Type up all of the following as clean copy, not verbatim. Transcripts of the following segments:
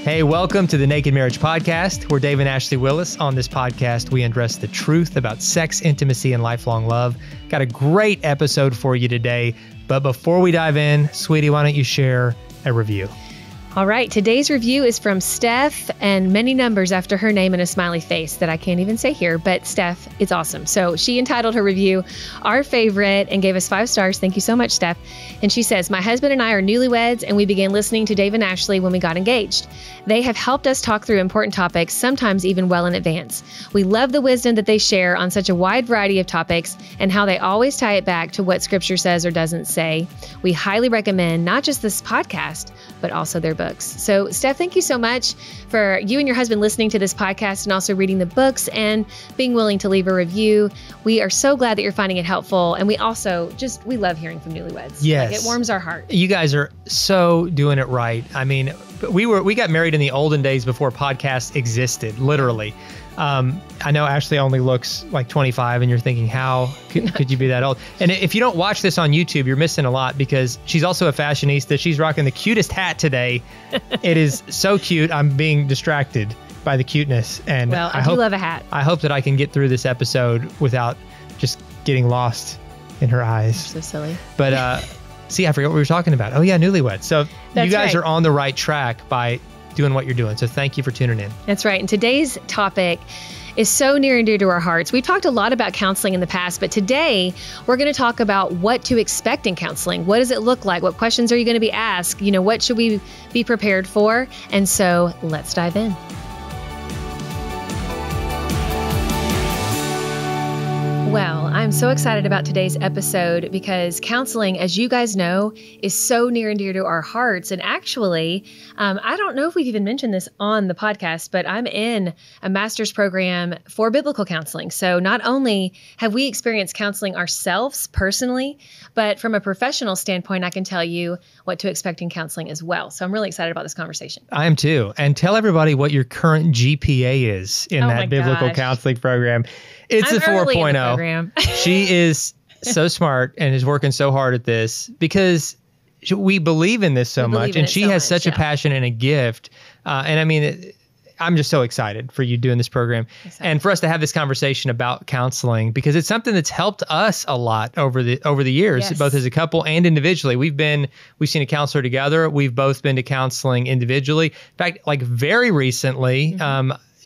Hey, welcome to the Naked Marriage Podcast. We're Dave and Ashley Willis. On this podcast, we address the truth about sex, intimacy, and lifelong love. Got a great episode for you today. But before we dive in, sweetie, why don't you share a review? All right, today's review is from Steph, and many numbers after her name and a smiley face that I can't even say here, but Steph, it's awesome. So she entitled her review, Our Favorite, and gave us 5 stars. Thank you so much, Steph. And she says, my husband and I are newlyweds, and we began listening to Dave and Ashley when we got engaged. They have helped us talk through important topics, sometimes even well in advance. We love the wisdom that they share on such a wide variety of topics and how they always tie it back to what Scripture says or doesn't say. We highly recommend not just this podcast, but also their books. So, Steph, thank you so much for you and your husband listening to this podcast and also reading the books and being willing to leave a review. We are so glad that you're finding it helpful. And we also we love hearing from newlyweds. Yes. Like, it warms our heart. You guys are so doing it right. I mean, we got married in the olden days before podcasts existed, literally. I know Ashley only looks like 25 and you're thinking, how could you be that old? And if you don't watch this on YouTube, you're missing a lot because she's also a fashionista. She's rocking the cutest hat today. It is so cute. I'm being distracted by the cuteness. And well, I do love a hat. I hope that I can get through this episode without just getting lost in her eyes. So silly. But see, I forgot what we were talking about. Oh yeah, newlyweds. So That's you guys right. are on the right track by doing what you're doing. So thank you for tuning in. That's right. And today's topic is so near and dear to our hearts. We've talked a lot about counseling in the past, but today we're going to talk about what to expect in counseling. What does it look like? What questions are you going to be asked? You know, what should we be prepared for? And so let's dive in. Well, I'm so excited about today's episode because counseling, as you guys know, is so near and dear to our hearts. And actually, I don't know if we've even mentioned this on the podcast, but I'm in a master's program for biblical counseling. So not only have we experienced counseling ourselves personally, but from a professional standpoint, I can tell you what to expect in counseling as well. So I'm really excited about this conversation. I am too. And tell everybody what your current GPA is in that biblical counseling program. It's a 4.0. She is so smart and is working so hard at this because we believe in this so much. And she has such a passion and a gift. And I mean, I'm just so excited for you doing this program and for us to have this conversation about counseling because it's something that's helped us a lot over the years, both as a couple and individually. We've seen a counselor together. We've both been to counseling individually. In fact, like very recently,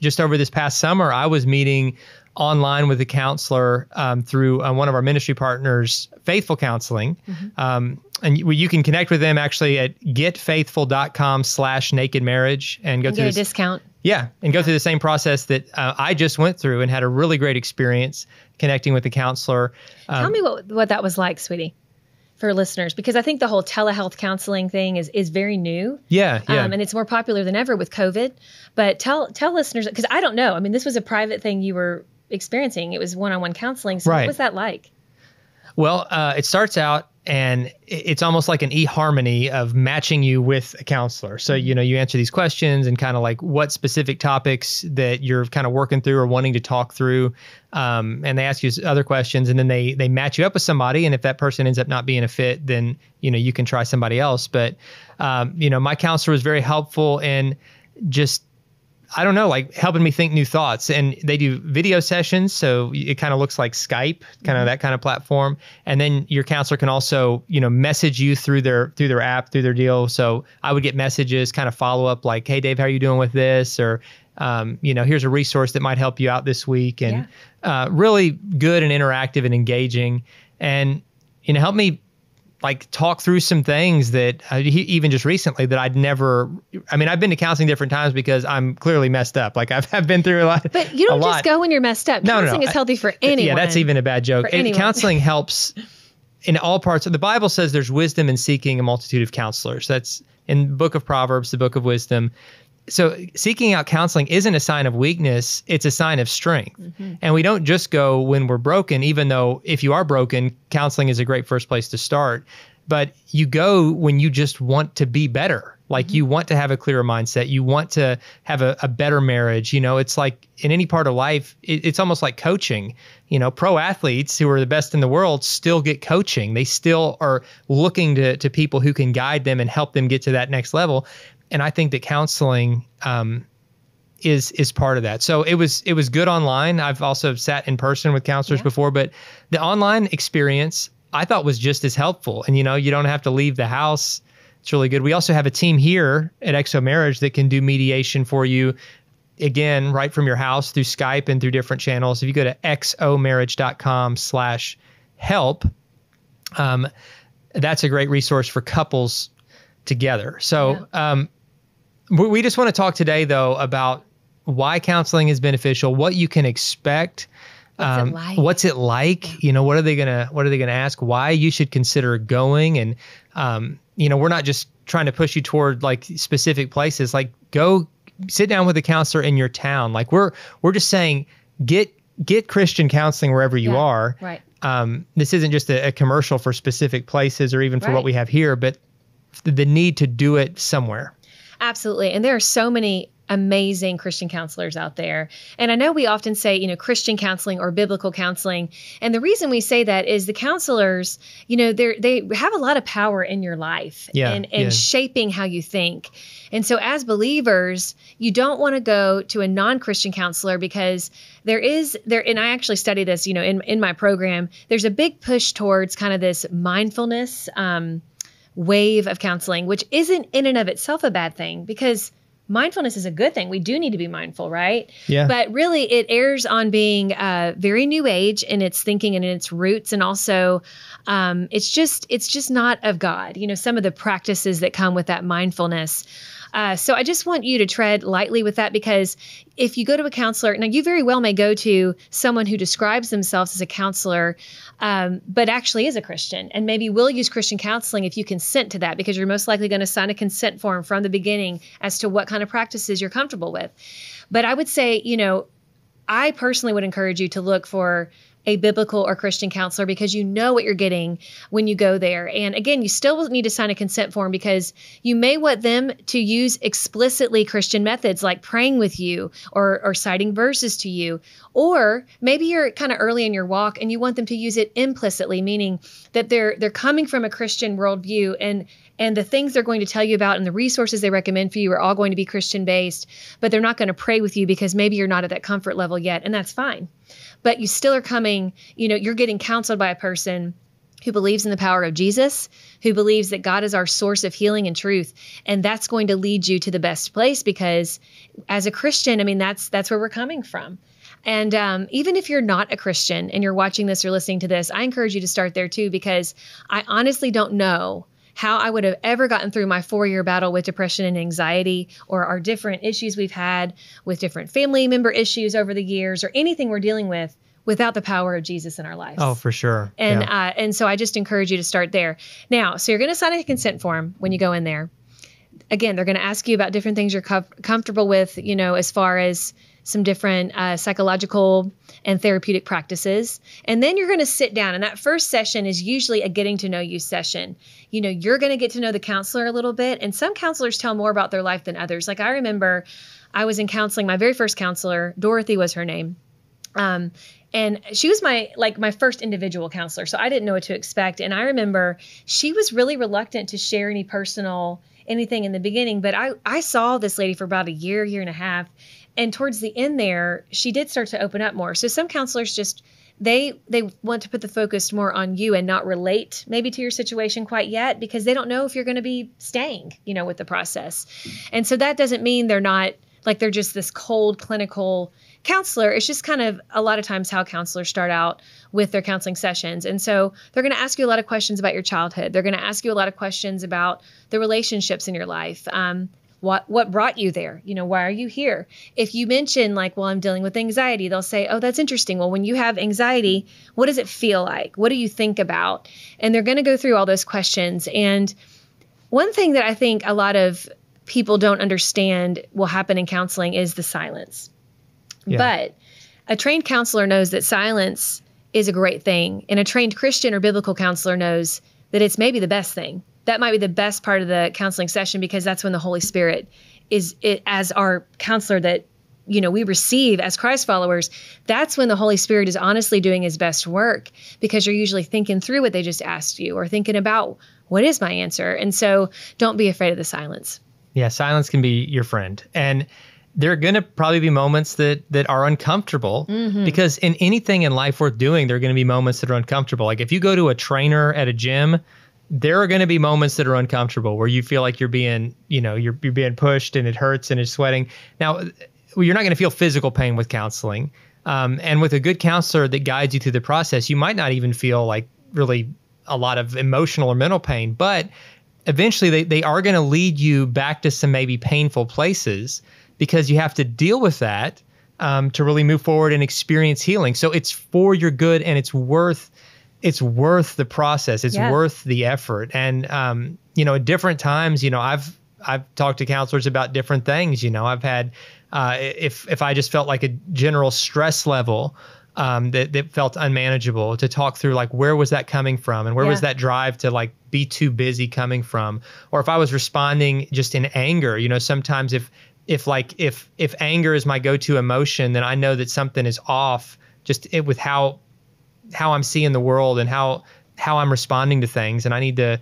just over this past summer, I was meeting online with a counselor through one of our ministry partners, Faithful Counseling. And you can connect with them actually at getfaithful.com/nakedmarriage and go through a discount. Yeah. And go through the same process that I just went through and had a really great experience connecting with the counselor. Tell me what that was like, sweetie, for listeners, because I think the whole telehealth counseling thing is very new. Yeah. And it's more popular than ever with COVID. But tell listeners, because I don't know. I mean, this was a private thing you were experiencing. It was one-on-one counseling. So What was that like? Well, it starts out and it's almost like an eHarmony of matching you with a counselor. So, you know, you answer these questions and kind of like what specific topics that you're kind of working through or wanting to talk through. And they ask you other questions and then they match you up with somebody. And if that person ends up not being a fit, then, you know, you can try somebody else. But, you know, my counselor was very helpful in just, I don't know, like helping me think new thoughts. And they do video sessions. So it kind of looks like Skype, kind of that kind of platform. And then your counselor can also, you know, message you through their app, through their deal. So I would get messages, kind of follow up like, hey, Dave, how are you doing with this? Or, you know, here's a resource that might help you out this week. And really good and interactive and engaging. And, you know, help me like talk through some things that even just recently that I've been to counseling different times because I'm clearly messed up. Like I've been through a lot. But you don't just go when you're messed up. Counseling is healthy for anyone. Yeah, that's even a bad joke. Counseling helps in all parts of the Bible says there's wisdom in seeking a multitude of counselors. That's in the book of Proverbs, the book of wisdom. So seeking out counseling isn't a sign of weakness, it's a sign of strength. And we don't just go when we're broken, even though if you are broken, counseling is a great first place to start. But you go when you just want to be better. Like you want to have a clearer mindset. You want to have a better marriage. You know, it's like in any part of life, it's almost like coaching. You know, pro athletes who are the best in the world still get coaching. They still are looking to people who can guide them and help them get to that next level. And I think that counseling is part of that. So it was good online. I've also sat in person with counselors before, but the online experience I thought was just as helpful. And, you don't have to leave the house. It's really good. We also have a team here at XO Marriage that can do mediation for you, again, right from your house through Skype and through different channels. If you go to xomarriage.com/help, that's a great resource for couples together. So we just want to talk today, though, about why counseling is beneficial, what you can expect. What's it like? Yeah. What are they gonna ask? Why you should consider going? And we're not just trying to push you toward like specific places. Like, go sit down with a counselor in your town. Like, we're just saying, get Christian counseling wherever you are. Right. This isn't just a commercial for specific places or even for what we have here, but the need to do it somewhere. Absolutely. And there are so many amazing Christian counselors out there. And I know we often say, Christian counseling or biblical counseling. And the reason we say that is the counselors, they have a lot of power in your life and shaping how you think. And so as believers, you don't want to go to a non-Christian counselor because and I actually study this, in my program, there's a big push towards kind of this mindfulness wave of counseling, which isn't in and of itself a bad thing, because mindfulness is a good thing. We do need to be mindful, right? Yeah. But really, it errs on being very new age in its thinking and in its roots, and also it's just not of God. Some of the practices that come with that mindfulness. So I just want you to tread lightly with that, because if you go to a counselor, now you very well may go to someone who describes themselves as a counselor, but actually is a Christian, and maybe will use Christian counseling if you consent to that, because you're most likely going to sign a consent form from the beginning as to what kind of practices you're comfortable with. But I would say, I personally would encourage you to look for a biblical or Christian counselor, because you know what you're getting when you go there. And again, you still will need to sign a consent form, because you may want them to use explicitly Christian methods like praying with you or citing verses to you. Or maybe you're kind of early in your walk and you want them to use it implicitly, meaning that they're coming from a Christian worldview, and the things they're going to tell you about and the resources they recommend for you are all going to be Christian based, but they're not going to pray with you because maybe you're not at that comfort level yet, and that's fine. But you still are coming, you're getting counseled by a person who believes in the power of Jesus, who believes that God is our source of healing and truth. And that's going to lead you to the best place, because as a Christian, that's where we're coming from. And even if you're not a Christian and you're watching this or listening to this, I encourage you to start there too, because I honestly don't know how I would have ever gotten through my 4-year battle with depression and anxiety, or our different issues we've had with different family member issues over the years, or anything we're dealing with, without the power of Jesus in our lives. Oh, for sure. And so I just encourage you to start there. Now, so you're going to sign a consent form when you go in there. Again, they're going to ask you about different things you're comfortable with, as far as some different psychological and therapeutic practices. And then you're going to sit down. And that first session is usually a getting to know you session. You're going to get to know the counselor a little bit. And some counselors tell more about their life than others. Like, I remember I was in counseling, my very first counselor, Dorothy was her name. And she was my first individual counselor. So I didn't know what to expect. And I remember she was really reluctant to share anything in the beginning. But I saw this lady for about a year and a half. And towards the end there, she did start to open up more. So some counselors just, they want to put the focus more on you and not relate maybe to your situation quite yet, because they don't know if you're going to be staying, with the process. And so that doesn't mean they're not, like, they're just this cold clinical counselor. It's just kind of a lot of times how counselors start out with their counseling sessions. And so they're going to ask you a lot of questions about your childhood. They're going to ask you a lot of questions about the relationships in your life. What brought you there? Why are you here? If you mention I'm dealing with anxiety, they'll say, oh, that's interesting. Well, when you have anxiety, what does it feel like? What do you think about? And they're going to go through all those questions. And one thing that I think a lot of people don't understand will happen in counseling is the silence. Yeah. But a trained counselor knows that silence is a great thing. And a trained Christian or biblical counselor knows that it's maybe the best thing. That might be the best part of the counseling session, because that's when the Holy Spirit is as our counselor that, we receive as Christ followers. That's when the Holy Spirit is honestly doing his best work, because you're usually thinking through what they just asked you, or thinking about what is my answer. And so don't be afraid of the silence. Yeah, silence can be your friend. And there are going to probably be moments that are uncomfortable because in anything in life worth doing, there are going to be moments that are uncomfortable. Like if you go to a trainer at a gym, there are going to be moments that are uncomfortable where you feel like you're being, you're being pushed and it hurts and it's sweating. Now, you're not going to feel physical pain with counseling. And with a good counselor that guides you through the process, you might not even feel like really a lot of emotional or mental pain, but eventually they are going to lead you back to some maybe painful places because you have to deal with that to really move forward and experience healing. So it's for your good and it's worth the process. It's worth the effort. And, at different times, I've talked to counselors about different things. I've had, if I just felt like a general stress level that felt unmanageable, to talk through like, where was that coming from? And where was that drive to like be too busy coming from? Or if I was responding just in anger, sometimes if anger is my go-to emotion, then I know that something is off with how I'm seeing the world and how I'm responding to things. And I need to,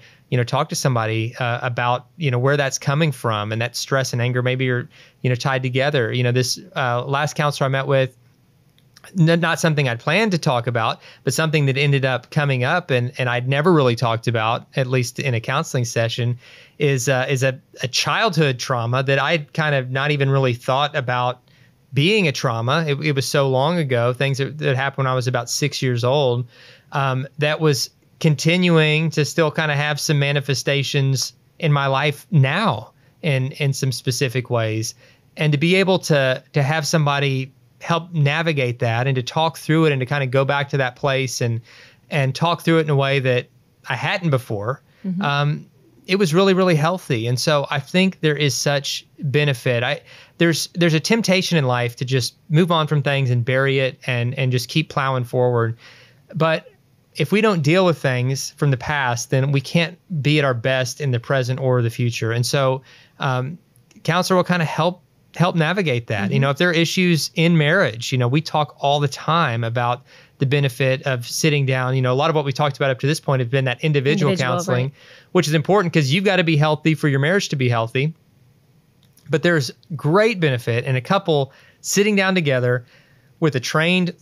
talk to somebody about, where that's coming from. And that stress and anger maybe are, tied together. This last counselor I met with, not something I'd planned to talk about, but something that ended up coming up and I'd never really talked about, at least in a counseling session, is a childhood trauma that I'd kind of not even really thought about being a trauma. It was so long ago, things that happened when I was about 6 years old, that was continuing to still kind of have some manifestations in my life now in some specific ways. And to be able to have somebody help navigate that and to talk through it and to kind of go back to that place and talk through it in a way that I hadn't before, it was really, really healthy. And so I think there is such benefit. There's a temptation in life to just move on from things and bury it and just keep plowing forward. But if we don't deal with things from the past, then we can't be at our best in the present or the future. And so counselor will kind of help navigate that. If there are issues in marriage, we talk all the time about the benefit of sitting down. A lot of what we talked about up to this point have been that individual counseling, right, which is important because you've got to be healthy for your marriage to be healthy. But there's great benefit in a couple sitting down together with a trained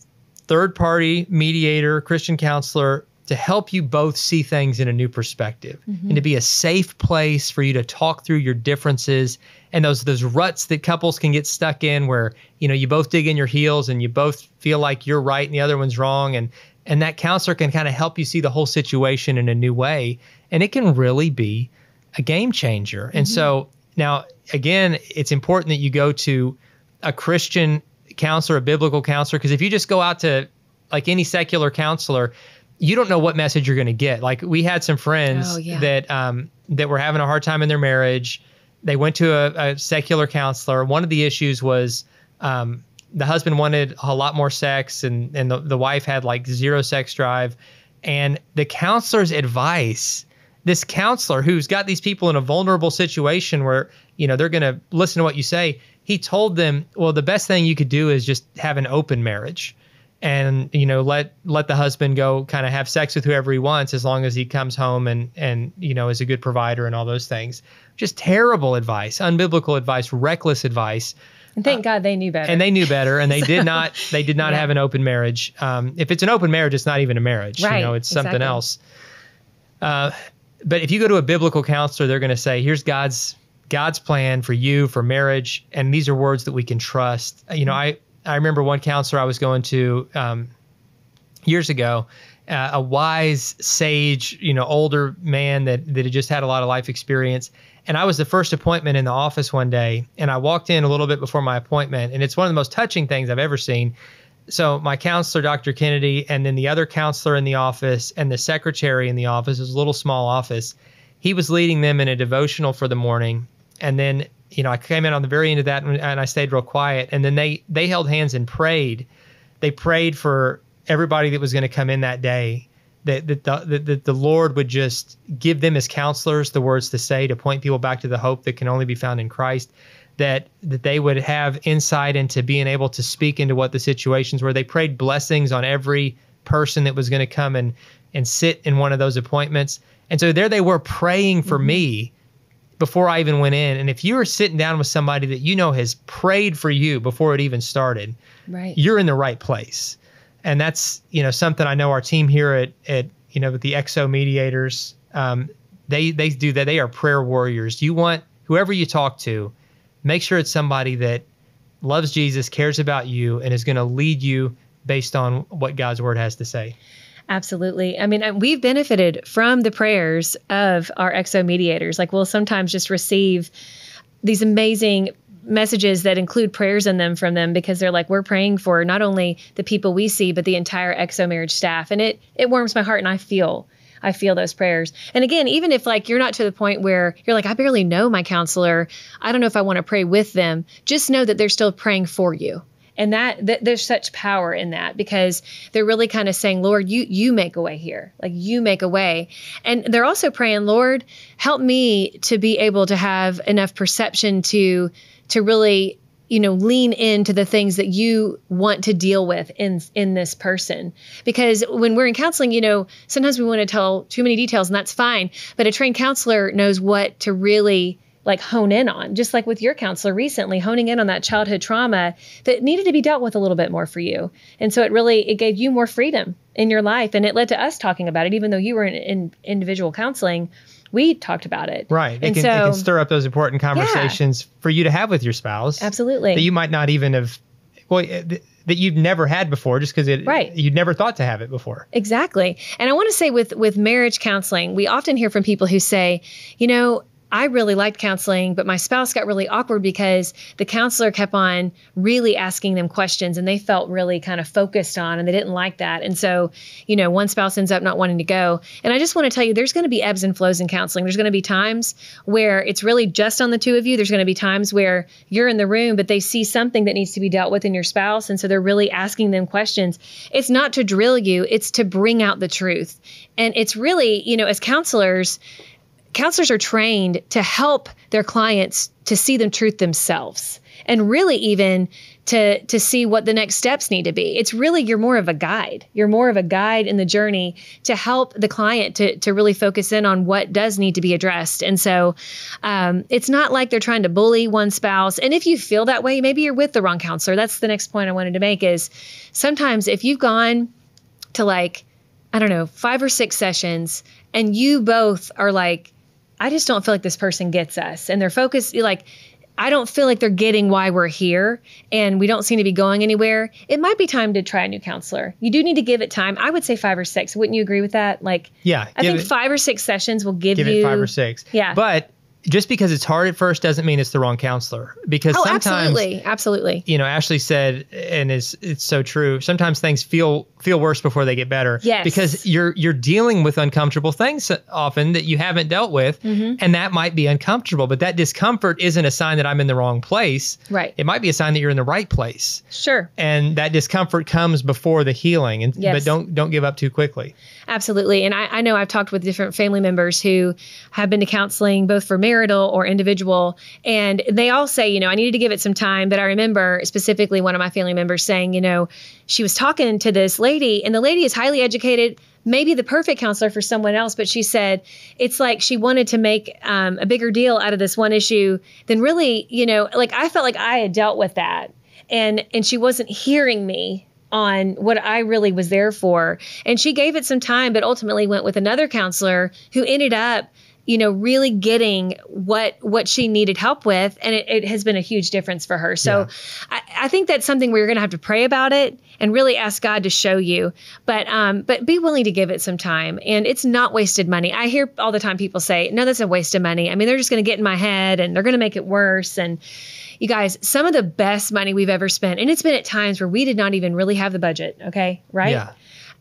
third-party mediator, Christian counselor, to help you both see things in a new perspective and to be a safe place for you to talk through your differences and those ruts that couples can get stuck in where, you both dig in your heels and you both feel like you're right and the other one's wrong. And that counselor can kind of help you see the whole situation in a new way. And it can really be a game changer. And so now, again, it's important that you go to a Christian counselor, a biblical counselor, because if you just go out to like any secular counselor, you don't know what message you're going to get. Like we had some friends that were having a hard time in their marriage. They went to a secular counselor. One of the issues was the husband wanted a lot more sex and the wife had like zero sex drive. And the counselor's advice, this counselor who's got these people in a vulnerable situation where, they're going to listen to what you say. He told them, well, the best thing you could do is just have an open marriage. And, let the husband go kind of have sex with whoever he wants as long as he comes home and is a good provider and all those things. Just terrible advice, unbiblical advice, reckless advice. And thank God they knew better. And they knew better. And they did not have an open marriage. If it's an open marriage, it's not even a marriage. Right, it's something else. But if you go to a biblical counselor, they're going to say, here's God's plan for you, for marriage. And these are words that we can trust. I remember one counselor I was going to years ago, a wise, sage, older man that had just had a lot of life experience. And I was the first appointment in the office one day, and I walked in a little bit before my appointment, and it's one of the most touching things I've ever seen. So my counselor, Dr. Kennedy, and then the other counselor in the office and the secretary in the office, it was a little small office, he was leading them in a devotional for the morning. And then I came in on the very end of that and I stayed real quiet. And then they held hands and prayed. They prayed for everybody that was going to come in that day, that the Lord would just give them as counselors the words to say, to point people back to the hope that can only be found in Christ, that they would have insight into being able to speak into what the situations were. They prayed blessings on every person that was going to come and sit in one of those appointments. And so there they were praying for me before I even went in. And if you are sitting down with somebody that you know has prayed for you before it even started, right, you're in the right place. And that's, something I know our team here at with the XO mediators, they do that. They are prayer warriors. You want whoever you talk to, make sure it's somebody that loves Jesus, cares about you, and is going to lead you based on what God's word has to say. Absolutely. I mean, we've benefited from the prayers of our XO mediators. Like, we'll sometimes just receive these amazing messages that include prayers in them from them, because they're like, we're praying for not only the people we see, but the entire XO marriage staff. And it warms my heart, and I feel those prayers. And again, even if like you're not to the point where you're like, I barely know my counselor, I don't know if I want to pray with them, just know that they're still praying for you. And that there's such power in that, because they're really kind of saying, Lord, you make a way here. Like, you make a way. And they're also praying, Lord, help me to be able to have enough perception to really, lean into the things that you want to deal with in this person. Because when we're in counseling, sometimes we want to tell too many details, and that's fine. But a trained counselor knows what to really like hone in on, just like with your counselor recently, honing in on that childhood trauma that needed to be dealt with a little bit more for you. And so it gave you more freedom in your life. And it led to us talking about it, even though you were in individual counseling, we talked about it. Right. It can stir up those important conversations for you to have with your spouse. Absolutely. That you might not even have, that you've never had before, just because you'd never thought to have it before. Exactly. And I want to say with marriage counseling, we often hear from people who say, I really liked counseling, but my spouse got really awkward because the counselor kept on really asking them questions, and they felt really kind of focused on, and they didn't like that. And so, one spouse ends up not wanting to go. And I just want to tell you, there's going to be ebbs and flows in counseling. There's going to be times where it's really just on the two of you. There's going to be times where you're in the room, but they see something that needs to be dealt with in your spouse. And so they're really asking them questions. It's not to drill you. It's to bring out the truth. And it's really, as counselors are trained to help their clients to see the truth themselves, and really even to see what the next steps need to be. It's really, you're more of a guide. You're more of a guide in the journey to help the client to really focus in on what does need to be addressed. And so it's not like they're trying to bully one spouse. And if you feel that way, maybe you're with the wrong counselor. That's the next point I wanted to make, is sometimes if you've gone to 5 or 6 sessions and you both are like, I just don't feel like this person gets us, and they're focused, I don't feel like they're getting why we're here, and we don't seem to be going anywhere, it might be time to try a new counselor. You do need to give it time. I would say 5 or 6. Wouldn't you agree with that? I think 5 or 6 sessions will give you... Give it 5 or 6. Yeah. But just because it's hard at first doesn't mean it's the wrong counselor. Because sometimes, absolutely. Ashley said, and it's so true, sometimes things feel worse before they get better. Yes. Because you're dealing with uncomfortable things often that you haven't dealt with, and that might be uncomfortable. But that discomfort isn't a sign that I'm in the wrong place. Right. It might be a sign that you're in the right place. Sure. And that discomfort comes before the healing. But don't give up too quickly. Absolutely. And I know I've talked with different family members who have been to counseling, both for marital or individual, and they all say, I needed to give it some time. But I remember specifically one of my family members saying, she was talking to this lady, and the lady is highly educated, maybe the perfect counselor for someone else. But she said it's like she wanted to make a bigger deal out of this one issue than really, I felt like I had dealt with that. And she wasn't hearing me on what I really was there for. And she gave it some time, but ultimately went with another counselor who ended up, really getting what she needed help with. And it has been a huge difference for her. So yeah. I think that's something where you're going to have to pray about it and really ask God to show you, but be willing to give it some time. And it's not wasted money. I hear all the time people say, no, that's a waste of money. I mean, they're just going to get in my head and they're going to make it worse. And you guys, some of the best money we've ever spent, and it's been at times where we did not even really have the budget. Okay. Right. Yeah.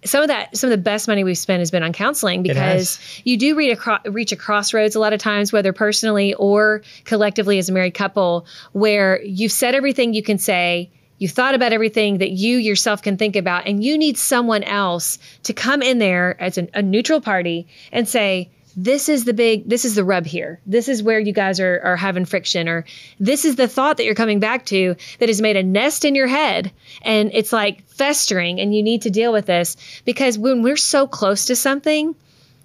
Some of the best money we've spent has been on counseling, because you do reach a crossroads a lot of times, whether personally or collectively as a married couple, where you've said everything you can say, you've thought about everything that you yourself can think about, and you need someone else to come in there as a neutral party and say, this is the rub here. This is where you guys are having friction, or this is the thought that you're coming back to that has made a nest in your head, and it's like festering, and you need to deal with this. Because when we're so close to something,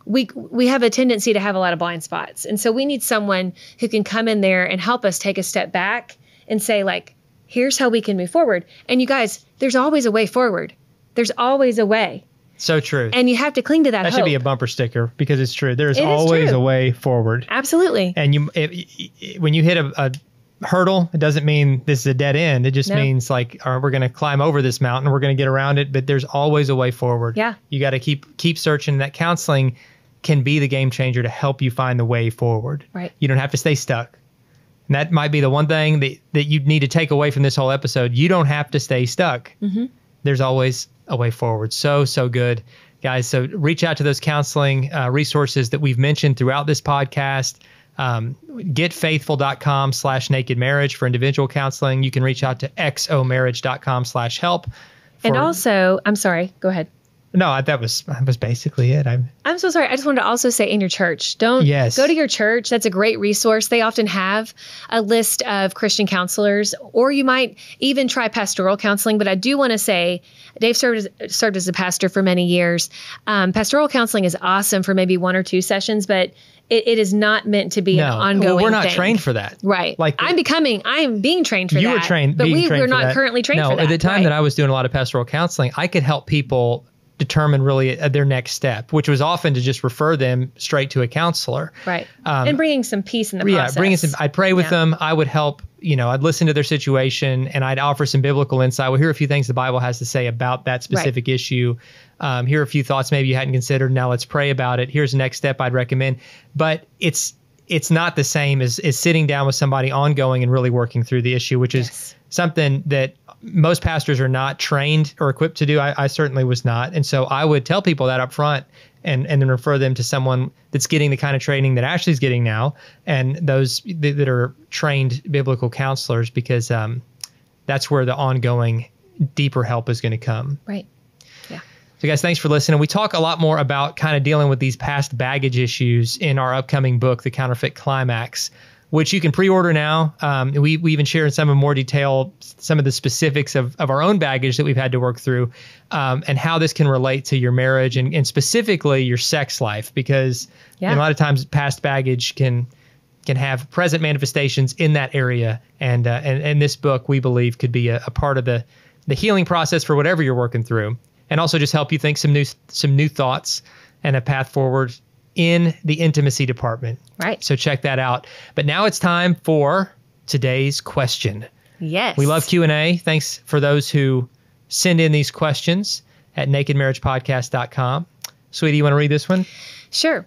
we have a tendency to have a lot of blind spots. And so we need someone who can come in there and help us take a step back and say, like, here's how we can move forward. And you guys, there's always a way forward. There's always a way. So true. And you have to cling to that That hope. should be a bumper sticker because it's true. There's It is always true. a way forward. Absolutely. And when you hit a hurdle, it doesn't mean this is a dead end. It just means like, all right, we're going to climb over this mountain. We're going to get around it, but there's always a way forward. Yeah. You got to keep searching. That counseling can be the game changer to help you find the way forward. Right. You don't have to stay stuck. And that might be the one thing that you need to take away from this whole episode. You don't have to stay stuck. Mm-hmm. There's always a way forward. So good, guys. So reach out to those counseling resources that we've mentioned throughout this podcast. Getfaithful.com/nakedmarriage for individual counseling. You can reach out to xomarriage.com/help. And also, I'm sorry, go ahead. No, that was basically it. I'm so sorry. I just wanted to also say in your church, go to your church. That's a great resource. They often have a list of Christian counselors, or you might even try pastoral counseling. But I do want to say, Dave served as a pastor for many years. Pastoral counseling is awesome for maybe 1 or 2 sessions, but it is not meant to be an ongoing we're not thing. trained for that. Right. I'm being trained for that. You were trained, but we're not that. currently trained for that. No, at the time that I was doing a lot of pastoral counseling, I could help people determine really their next step, which was often to just refer them straight to a counselor. Right. And bringing some peace in the process. I'd pray with them. I would help, I'd listen to their situation and I'd offer some biblical insight. We'll hear a few things the Bible has to say about that specific issue. Here are a few thoughts maybe you hadn't considered. Now let's pray about it. Here's the next step I'd recommend. But it's not the same as sitting down with somebody ongoing and really working through the issue, which is something that most pastors are not trained or equipped to do. I certainly was not. And so I would tell people that up front and then refer them to someone that's getting the kind of training that Ashley's getting now and those that are trained biblical counselors, because that's where the ongoing deeper help is going to come. Right. Yeah. So guys, thanks for listening. We talk a lot more about kind of dealing with these past baggage issues in our upcoming book, The Counterfeit Climax, which you can pre-order now. We even share in some more detail some of the specifics of our own baggage that we've had to work through, and how this can relate to your marriage and specifically your sex life, because a lot of times past baggage can have present manifestations in that area. And this book, we believe, could be a part of the healing process for whatever you're working through, and also just help you think some new thoughts and a path forward in the intimacy department. Right. So check that out. But now it's time for today's question. Yes. We love Q&A. Thanks for those who send in these questions at nakedmarriagepodcast.com. Sweetie, you want to read this one? Sure.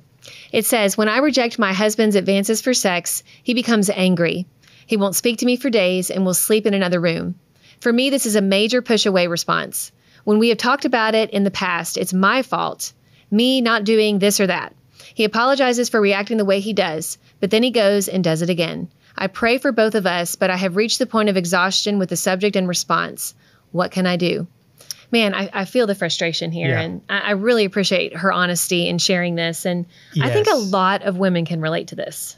It says, when I reject my husband's advances for sex, he becomes angry. He won't speak to me for days and will sleep in another room. For me, this is a major push-away response. When we have talked about it in the past, it's my fault, me not doing this or that. He apologizes for reacting the way he does, but then he goes and does it again. I pray for both of us, but I have reached the point of exhaustion with the subject and response. What can I do? Man, I feel the frustration here, and I really appreciate her honesty in sharing this. And I think a lot of women can relate to this.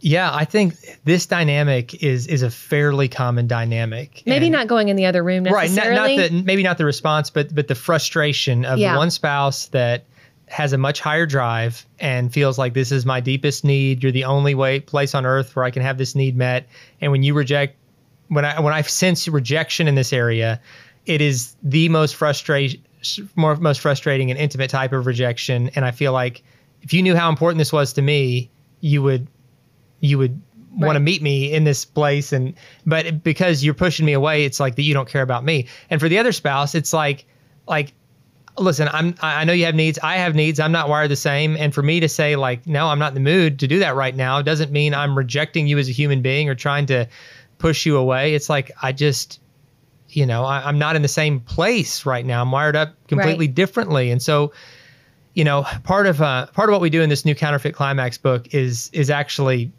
Yeah, I think this dynamic is a fairly common dynamic. Maybe not going in the other room necessarily. Right, maybe not the response, but the frustration of the one spouse that has a much higher drive and feels like this is my deepest need. You're the only place on earth where I can have this need met. And when you reject, when I sense rejection in this area, it is the most frustrating and intimate type of rejection. And I feel like if you knew how important this was to me, you would want to meet me in this place. But because you're pushing me away, it's like that you don't care about me. And for the other spouse, it's like, listen, I know you have needs. I have needs. I'm not wired the same. And for me to say like, no, I'm not in the mood to do that right now, doesn't mean I'm rejecting you as a human being or trying to push you away. It's like, I just, I'm not in the same place right now. I'm wired up completely differently. And so, part of what we do in this new Counterfeit Climax book is actually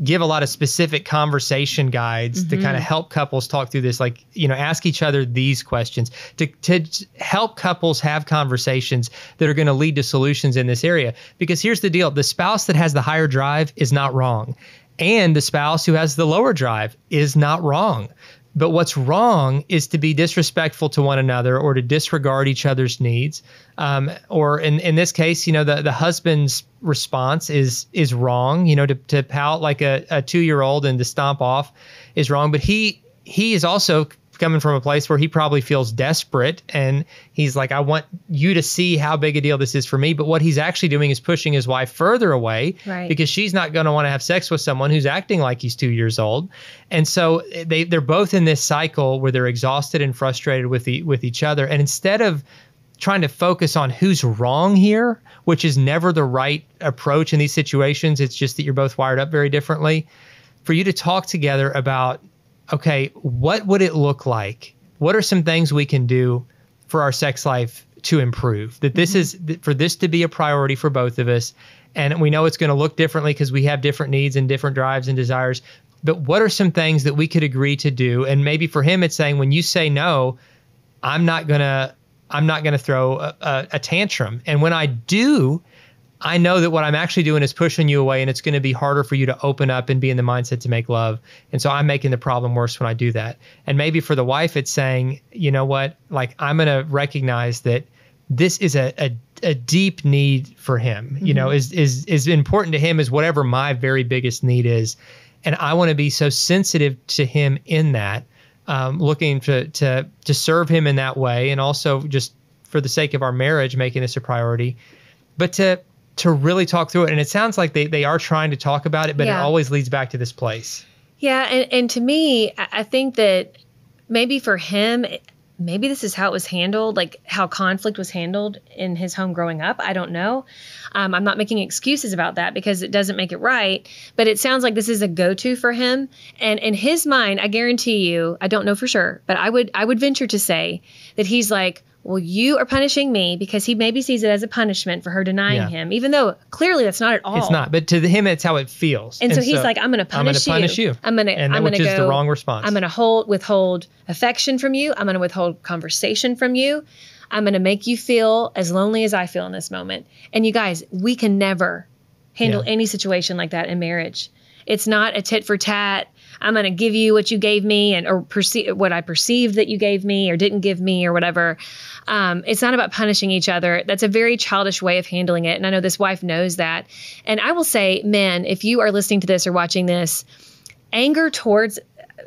give a lot of specific conversation guides to kind of help couples talk through this, like, ask each other these questions to help couples have conversations that are going to lead to solutions in this area. Because here's the deal. The spouse that has the higher drive is not wrong. And the spouse who has the lower drive is not wrong. But what's wrong is to be disrespectful to one another or to disregard each other's needs. Or in this case, the husband's response is wrong. To pout like a 2-year-old and to stomp off is wrong. But he is also coming from a place where he probably feels desperate, and he's like, I want you to see how big a deal this is for me. But what he's actually doing is pushing his wife further away, right, because she's not going to want to have sex with someone who's acting like he's 2 years old. And so they're both in this cycle where they're exhausted and frustrated with each other. And instead of trying to focus on who's wrong here, which is never the right approach in these situations, it's just that you're both wired up very differently, for you to talk together about, okay, what would it look like? What are some things we can do for our sex life to improve? That this is for this to be a priority for both of us. And we know it's going to look differently because we have different needs and different drives and desires. But what are some things that we could agree to do? And maybe for him, it's saying, when you say no, I'm not gonna throw a tantrum. And when I do, I know that what I'm actually doing is pushing you away, and it's going to be harder for you to open up and be in the mindset to make love. And so I'm making the problem worse when I do that. And maybe for the wife, it's saying, you know what, like, I'm going to recognize that this is a deep need for him, is important to him as whatever my very biggest need is. And I want to be so sensitive to him in that, looking to serve him in that way. And also just for the sake of our marriage, making this a priority, but to really talk through it. And it sounds like they are trying to talk about it, but it always leads back to this place. Yeah. And to me, I think that maybe for him, maybe this is how it was handled, like how conflict was handled in his home growing up. I don't know. I'm not making excuses about that because it doesn't make it right, but it sounds like this is a go-to for him. And in his mind, I guarantee you, I don't know for sure, but I would venture to say that he's like, well, you are punishing me, because he maybe sees it as a punishment for her denying him, even though clearly that's not at all. It's not, but to him, it's how it feels. And so he's like, I'm going to punish you. Which is the wrong response. I'm going to withhold affection from you. I'm going to withhold conversation from you. I'm going to make you feel as lonely as I feel in this moment. And you guys, we can never handle any situation like that in marriage. It's not a tit for tat. I'm going to give you what you gave me or what I perceived that you gave me or didn't give me or whatever. It's not about punishing each other. That's a very childish way of handling it. And I know this wife knows that. And I will say, men, if you are listening to this or watching this, anger towards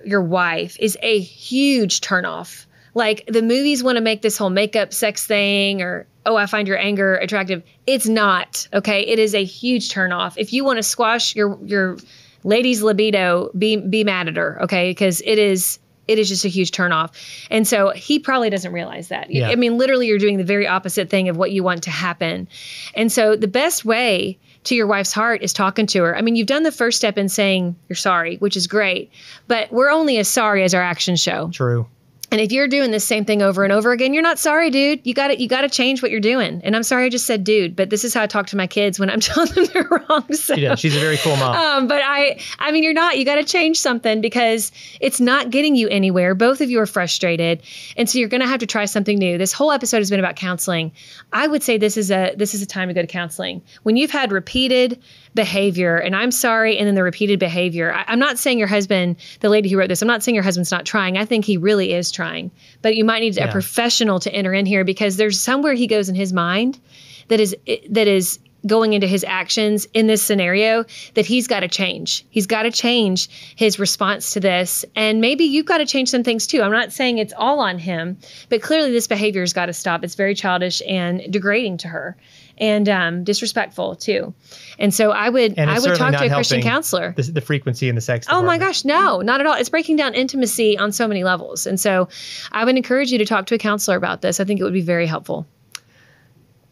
your wife is a huge turnoff. Like, the movies want to make this whole makeup sex thing, or, oh, I find your anger attractive. It's not, okay? It is a huge turnoff. If you want to squash your lady's libido, be mad at her, okay? Because it is just a huge turnoff. And so he probably doesn't realize that. Yeah. I mean, literally, you're doing the very opposite thing of what you want to happen. And so the best way to your wife's heart is talking to her. I mean, you've done the first step in saying you're sorry, which is great, but we're only as sorry as our actions show. True. And if you're doing the same thing over and over again, you're not sorry, dude. You got to change what you're doing. And I'm sorry I just said dude, but this is how I talk to my kids when I'm telling them they're wrong. So, yeah, she's a very cool mom. But I mean, you're not. You got to change something because it's not getting you anywhere. Both of you are frustrated, and so you're going to have to try something new. This whole episode has been about counseling. I would say this is a time to go to counseling when you've had repeated behavior, and I'm sorry, and then the repeated behavior. I'm not saying your husband, the lady who wrote this, I'm not saying your husband's not trying. I think he really is trying, but you might need a professional to enter in here, because there's somewhere he goes in his mind that is going into his actions in this scenario that he's got to change. He's got to change his response to this. And maybe you've got to change some things too. I'm not saying it's all on him, but clearly this behavior has got to stop. It's very childish and degrading to her, and disrespectful too. And so I would talk to a Christian counselor. The frequency in the sex department. Oh my gosh, no, Mm-hmm. not at all. It's breaking down intimacy on so many levels. And so I would encourage you to talk to a counselor about this. I think it would be very helpful.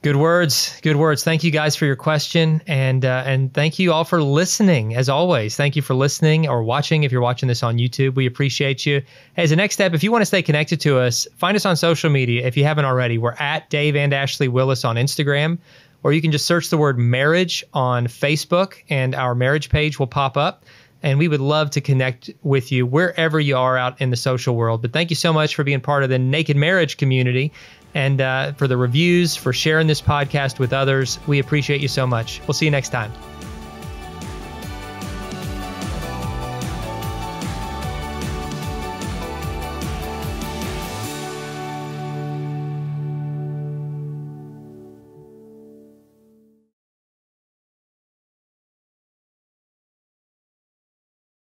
Good words. Good words. Thank you guys for your question. And thank you all for listening. As always, thank you for listening or watching. If you're watching this on YouTube, we appreciate you. Hey, as a next step, if you want to stay connected to us, find us on social media. If you haven't already, we're at Dave and Ashley Willis on Instagram, or you can just search the word marriage on Facebook and our marriage page will pop up. And we would love to connect with you wherever you are out in the social world. But thank you so much for being part of the Naked Marriage community, and for the reviews, for sharing this podcast with others. We appreciate you so much. We'll see you next time.